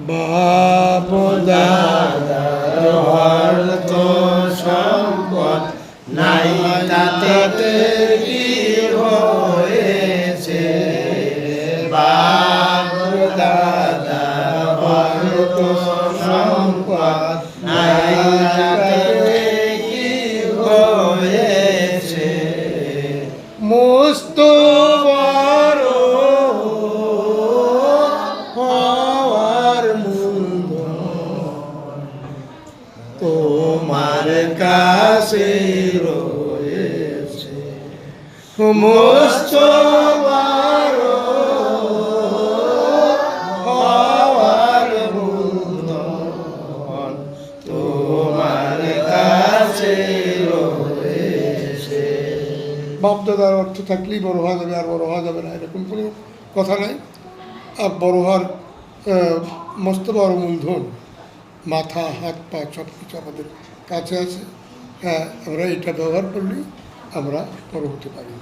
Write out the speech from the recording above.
বাপ দাদার অর্থ সম্পদ নাই, তাতে কি হয়েছে? বাপ দাদার অর্থ সম্পদ নাই, তাতে কি হয়েছে? মস্ত বড় হওয়ার মূলধন তোমার কাছে রয়েছে। মস্ত বড় হওয়ার মূলধন তোমার কাছে রয়েছে। বাপদাদার অর্থ থাকলেই বড় হওয়া যাবে আর বড় হওয়া যাবে না, এরকম কোনো কথা নাই। আর বড় হওয়ার মস্ত বড় মূলধন, মাথা, হাত, পা সব কিছু আমাদের কাছে আছে। হ্যাঁ, আমরা এটা ব্যবহার করলেই আমরা বড় হতে পারি।